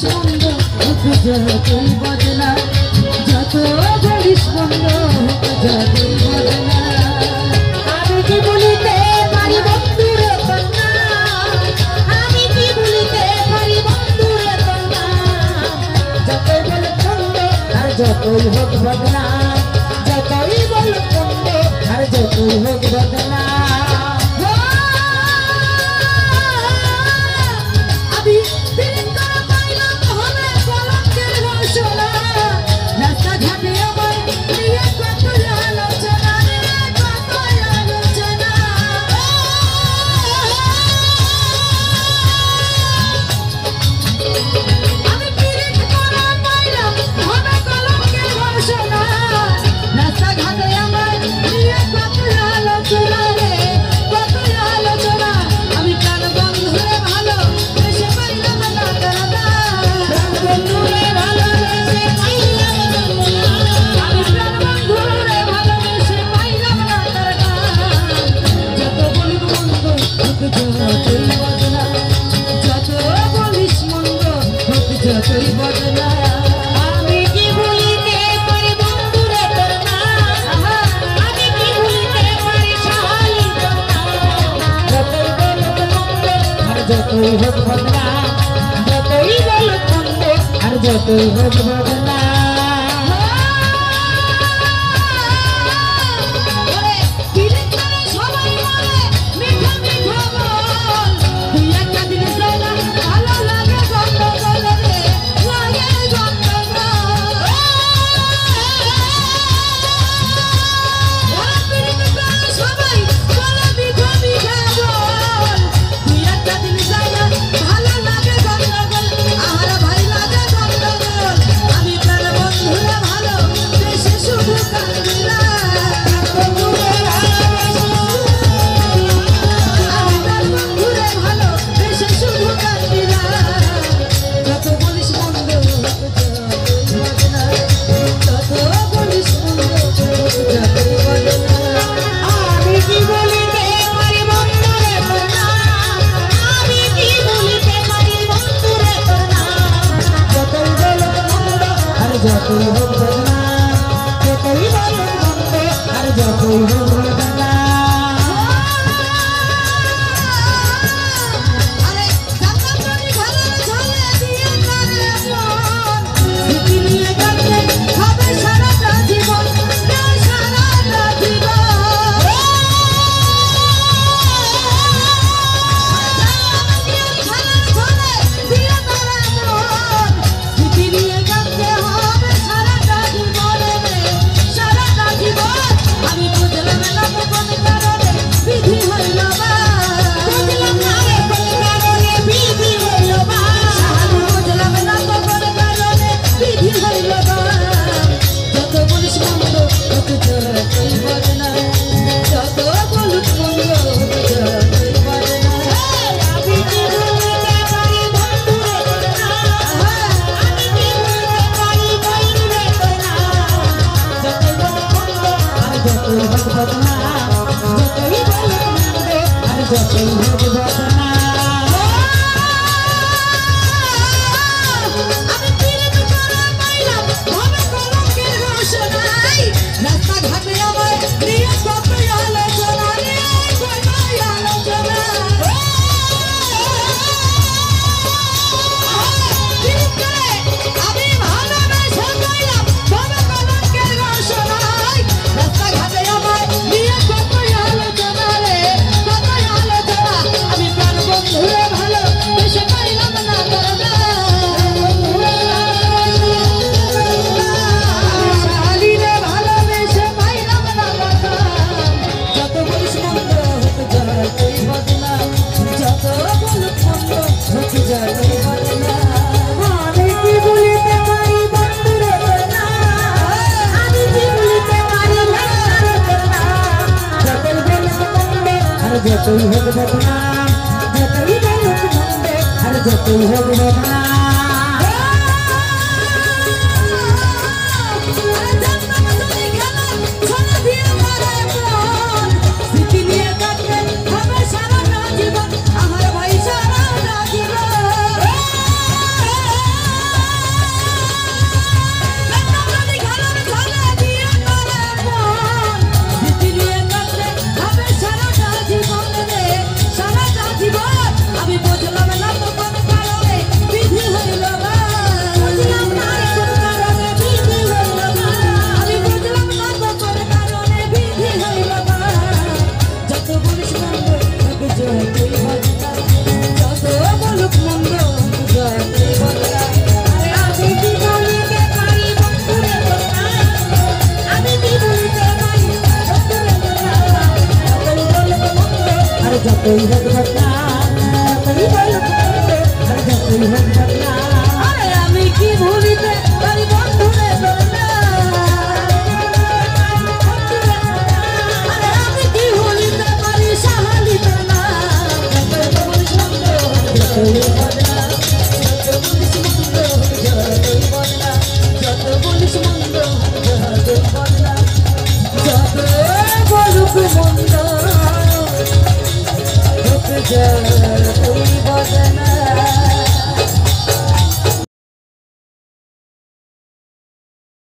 মন্দ হোক যতই বদনা, যত বলিস মন্দ হোক যতই বদনা। আমি কি বলিতে পারি বন্ধুরে কন্যা, আমি কি বলিতে পারি বন্ধুরে কন্যা, যতই বল মন্দ আর যতই হোক বদনা, যতই বল মন্দ আর যতই হোক বদনা। আমি কি বলিতে পারি বন্ধুরে কন্যা, আমি কি বলিতে পারি শালী কন্যা, যতই বল মন্দ আর যতই হোক বদনা, যতই বল মন্দ আর যতই হোক বদনা। যতই হোক বদনা, যতই বল মন্দ আর যতই হোক বদনা। যতই হোক বদনা, যতই বল মন্দ আর যতই হোক বদনা। যতই হোক বদনা তুই বল যতই হোক বদনা আরে আমি কি ভুলিতে পারি বন্ধুরে বদনা আরে আমি কি ভুলিতে পারি সাহালি বদনা যতই বলিস মন্দ যতই বদনা যত বলিস মন্দ যতই বদনা যত বলিস মন্দ যতই বদনা যত বলুক মন্দ যতই বদনা